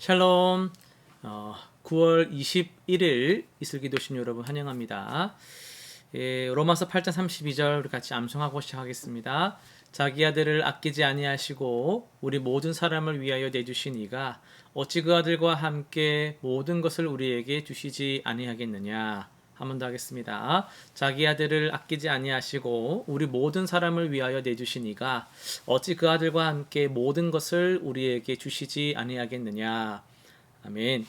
샬롬. 9월 21일 이슬기도신 여러분 환영합니다. 로마서 8장 32절 우리 같이 암송하고 시작하겠습니다. 자기 아들을 아끼지 아니하시고 우리 모든 사람을 위하여 내주신 이가 어찌 그 아들과 함께 모든 것을 우리에게 주시지 아니하겠느냐. 한 번 더 하겠습니다. 자기 아들을 아끼지 아니하시고 우리 모든 사람을 위하여 내주신 이가 어찌 그 아들과 함께 모든 것을 우리에게 주시지 아니하겠느냐. 아멘.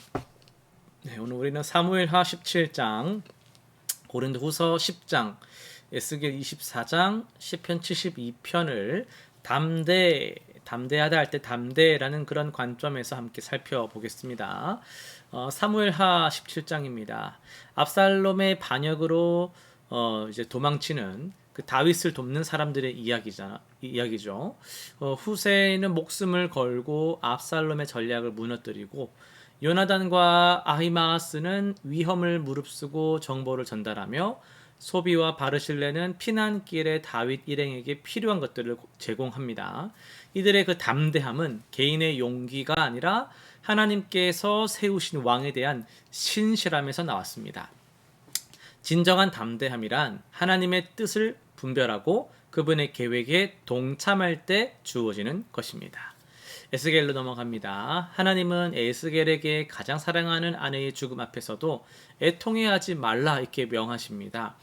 네, 오늘 우리는 사무엘하 17장, 고린도후서 10장, 에스겔 24장, 시편 72편을 담대하다 할 때 담대라는 그런 관점에서 함께 살펴보겠습니다. 사무엘하 17장입니다. 압살롬의 반역으로 이제 도망치는 그 다윗을 돕는 사람들의 이야기죠. 후세는 목숨을 걸고 압살롬의 전략을 무너뜨리고 요나단과 아히마아스는 위험을 무릅쓰고 정보를 전달하며 소비와 바르실레는 피난길에 다윗 일행에게 필요한 것들을 제공합니다. 이들의 그 담대함은 개인의 용기가 아니라 하나님께서 세우신 왕에 대한 신실함에서 나왔습니다. 진정한 담대함이란 하나님의 뜻을 분별하고 그분의 계획에 동참할 때 주어지는 것입니다. 에스겔로 넘어갑니다. 하나님은 에스겔에게 가장 사랑하는 아내의 죽음 앞에서도 애통해하지 말라 이렇게 명하십니다.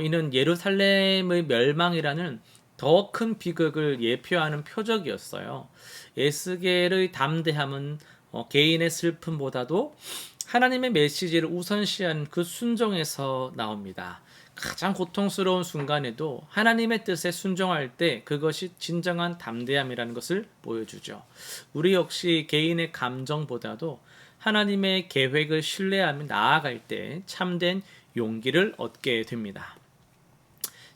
이는 예루살렘의 멸망이라는 더 큰 비극을 예표하는 표적이었어요. 에스겔의 담대함은 개인의 슬픔보다도 하나님의 메시지를 우선시하는 그 순종에서 나옵니다. 가장 고통스러운 순간에도 하나님의 뜻에 순종할 때 그것이 진정한 담대함이라는 것을 보여주죠. 우리 역시 개인의 감정보다도 하나님의 계획을 신뢰하며 나아갈 때 참된 용기를 얻게 됩니다.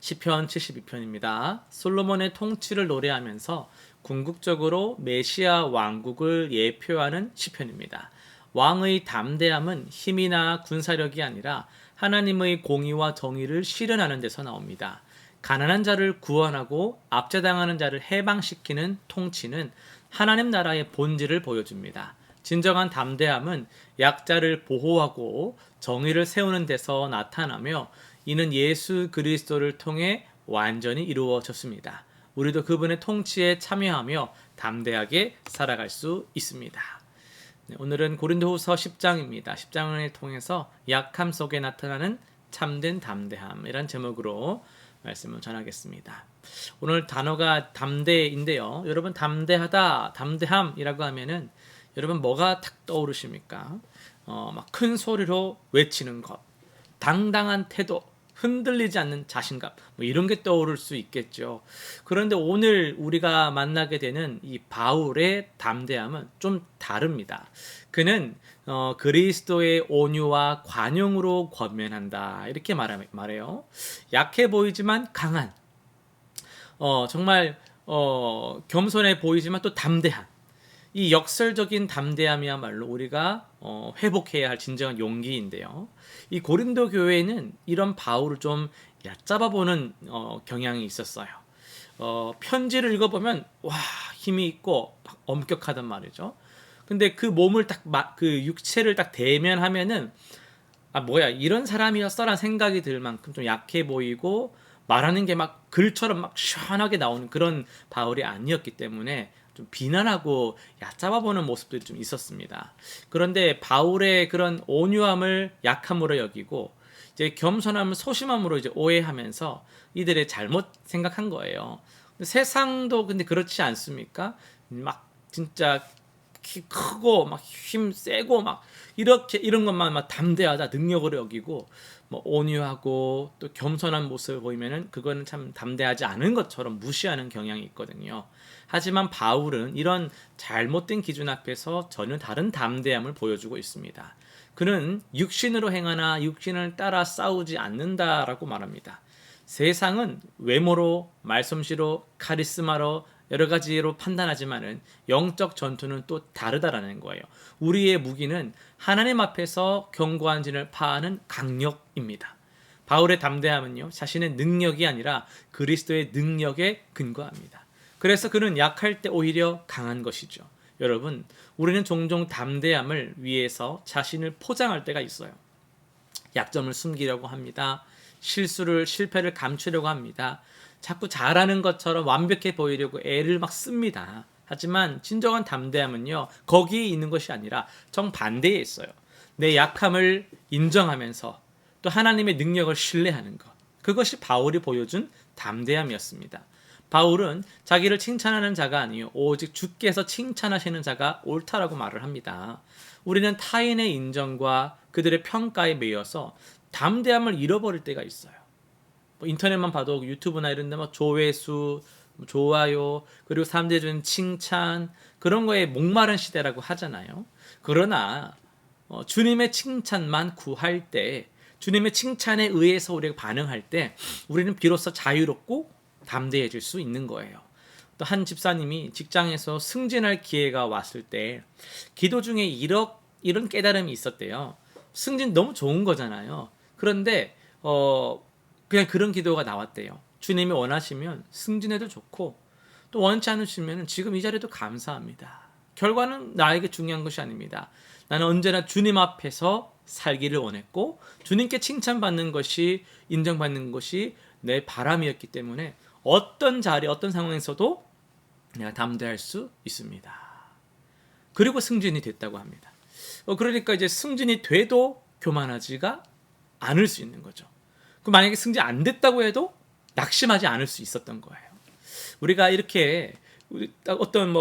시편 72편입니다. 솔로몬의 통치를 노래하면서 궁극적으로 메시아 왕국을 예표하는 시편입니다. 왕의 담대함은 힘이나 군사력이 아니라 하나님의 공의와 정의를 실현하는 데서 나옵니다. 가난한 자를 구원하고 압제당하는 자를 해방시키는 통치는 하나님 나라의 본질을 보여줍니다. 진정한 담대함은 약자를 보호하고 정의를 세우는 데서 나타나며 이는 예수 그리스도를 통해 완전히 이루어졌습니다. 우리도 그분의 통치에 참여하며 담대하게 살아갈 수 있습니다. 오늘은 고린도후서 10장입니다. 10장을 통해서 약함 속에 나타나는 참된 담대함이란 제목으로 말씀을 전하겠습니다. 오늘 단어가 담대인데요. 여러분 담대하다, 담대함이라고 하면은 여러분 뭐가 탁 떠오르십니까? 막 큰 소리로 외치는 것, 당당한 태도, 흔들리지 않는 자신감, 뭐 이런 게 떠오를 수 있겠죠. 그런데 오늘 우리가 만나게 되는 이 바울의 담대함은 좀 다릅니다. 그는 그리스도의 온유와 관용으로 권면한다 이렇게 말해요. 약해 보이지만 강한, 정말 겸손해 보이지만 또 담대한. 이 역설적인 담대함이야말로 우리가 회복해야 할 진정한 용기인데요. 이 고린도 교회에는 이런 바울을 좀 얕잡아보는 경향이 있었어요. 편지를 읽어보면 와 힘이 있고 막 엄격하단 말이죠. 근데 그 몸을 그 육체를 딱 대면하면은 아 뭐야 이런 사람이었어라는 생각이 들 만큼 좀 약해 보이고 말하는 게 막 글처럼 막 시원하게 나오는 그런 바울이 아니었기 때문에 좀 비난하고 얕잡아보는 모습들이 좀 있었습니다. 그런데 바울의 그런 온유함을 약함으로 여기고 이제 겸손함을 소심함으로 이제 오해하면서 이들의 잘못 생각한 거예요. 세상도 근데 그렇지 않습니까? 막 진짜 키 크고 막 힘 세고 막 이렇게 이런 것만 막 담대하다 능력으로 여기고 뭐 온유하고 또 겸손한 모습을 보이면은 그거는 참 담대하지 않은 것처럼 무시하는 경향이 있거든요. 하지만 바울은 이런 잘못된 기준 앞에서 전혀 다른 담대함을 보여주고 있습니다. 그는 육신으로 행하나 육신을 따라 싸우지 않는다라고 말합니다. 세상은 외모로, 말솜씨로, 카리스마로 여러 가지로 판단하지만은 영적 전투는 또 다르다라는 거예요. 우리의 무기는 하나님 앞에서 견고한 진을 파하는 강력입니다. 바울의 담대함은요, 자신의 능력이 아니라 그리스도의 능력에 근거합니다. 그래서 그는 약할 때 오히려 강한 것이죠. 여러분, 우리는 종종 담대함을 위해서 자신을 포장할 때가 있어요. 약점을 숨기려고 합니다. 실패를 감추려고 합니다. 자꾸 잘하는 것처럼 완벽해 보이려고 애를 막 씁니다. 하지만 진정한 담대함은요, 거기에 있는 것이 아니라 정반대에 있어요. 내 약함을 인정하면서 또 하나님의 능력을 신뢰하는 것. 그것이 바울이 보여준 담대함이었습니다. 바울은 자기를 칭찬하는 자가 아니요 오직 주께서 칭찬하시는 자가 옳다라고 말을 합니다. 우리는 타인의 인정과 그들의 평가에 매여서 담대함을 잃어버릴 때가 있어요. 뭐 인터넷만 봐도 유튜브나 이런 데 막 조회수, 좋아요, 그리고 사람들이 주는 칭찬, 그런 거에 목마른 시대라고 하잖아요. 그러나 주님의 칭찬만 구할 때, 주님의 칭찬에 의해서 우리가 반응할 때 우리는 비로소 자유롭고 담대해질 수 있는 거예요. 또 한 집사님이 직장에서 승진할 기회가 왔을 때 기도 중에 이런 깨달음이 있었대요. 승진 너무 좋은 거잖아요. 그런데 그냥 그런 기도가 나왔대요. 주님이 원하시면 승진해도 좋고 또 원치 않으시면 지금 이 자리도 감사합니다. 결과는 나에게 중요한 것이 아닙니다. 나는 언제나 주님 앞에서 살기를 원했고 주님께 칭찬받는 것이, 인정받는 것이 내 바람이었기 때문에 어떤 자리, 어떤 상황에서도 내가 담대할 수 있습니다. 그리고 승진이 됐다고 합니다. 그러니까 이제 승진이 돼도 교만하지가 않을 수 있는 거죠. 만약에 승진 안 됐다고 해도 낙심하지 않을 수 있었던 거예요. 우리가 이렇게 어떤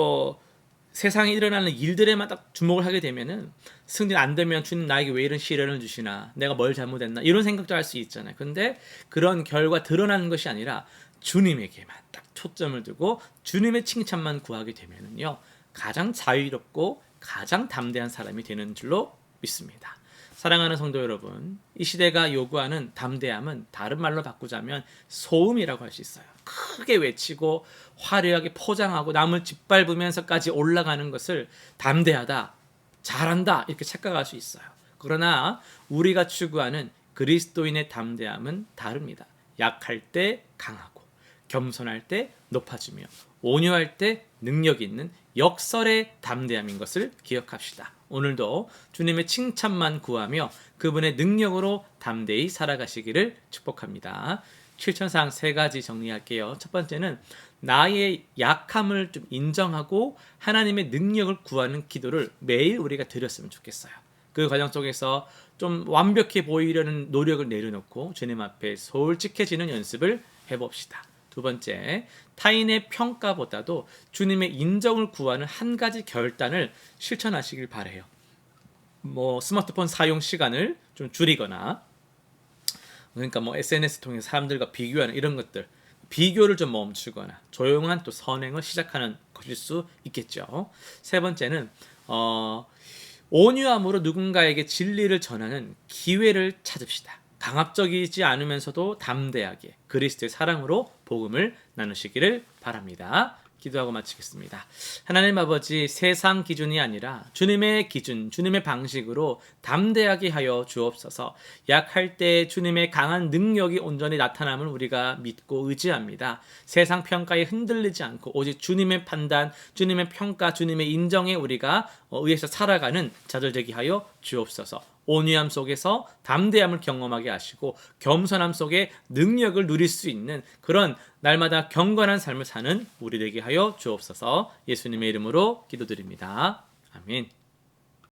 세상에 일어나는 일들에만 딱 주목을 하게 되면은 승진 안 되면 주님 나에게 왜 이런 시련을 주시나, 내가 뭘 잘못했나, 이런 생각도 할 수 있잖아요. 근데 그런 결과 드러나는 것이 아니라 주님에게만 딱 초점을 두고 주님의 칭찬만 구하게 되면은요, 가장 자유롭고 가장 담대한 사람이 되는 줄로 믿습니다. 사랑하는 성도 여러분, 이 시대가 요구하는 담대함은 다른 말로 바꾸자면 소음이라고 할 수 있어요. 크게 외치고 화려하게 포장하고 남을 짓밟으면서까지 올라가는 것을 담대하다, 잘한다 이렇게 착각할 수 있어요. 그러나 우리가 추구하는 그리스도인의 담대함은 다릅니다. 약할 때 강하고, 겸손할 때 높아지며, 온유할 때 능력 있는 역설의 담대함인 것을 기억합시다. 오늘도 주님의 칭찬만 구하며 그분의 능력으로 담대히 살아가시기를 축복합니다. 실천사항 3가지 정리할게요. 첫 번째는 나의 약함을 좀 인정하고 하나님의 능력을 구하는 기도를 매일 우리가 드렸으면 좋겠어요. 그 과정 속에서 좀 완벽해 보이려는 노력을 내려놓고 주님 앞에 솔직해지는 연습을 해봅시다. 두 번째, 타인의 평가보다도 주님의 인정을 구하는 한 가지 결단을 실천하시길 바라요. 스마트폰 사용 시간을 좀 줄이거나, 그러니까 SNS 통해서 사람들과 비교하는 이런 것들, 비교를 좀 멈추거나 조용한 또 선행을 시작하는 것일 수 있겠죠. 세 번째는 온유함으로 누군가에게 진리를 전하는 기회를 찾읍시다. 강압적이지 않으면서도 담대하게 그리스도의 사랑으로 복음을 나누시기를 바랍니다. 기도하고 마치겠습니다. 하나님 아버지, 세상 기준이 아니라 주님의 기준, 주님의 방식으로 담대하게 하여 주옵소서. 약할 때 주님의 강한 능력이 온전히 나타남을 우리가 믿고 의지합니다. 세상 평가에 흔들리지 않고 오직 주님의 판단, 주님의 평가, 주님의 인정에 우리가 의해서 살아가는 자들 되게 하여 주옵소서. 온유함 속에서 담대함을 경험하게 하시고 겸손함 속에 능력을 누릴 수 있는 그런 날마다 경건한 삶을 사는 우리 되게 하여 주옵소서. 예수님의 이름으로 기도드립니다. 아멘.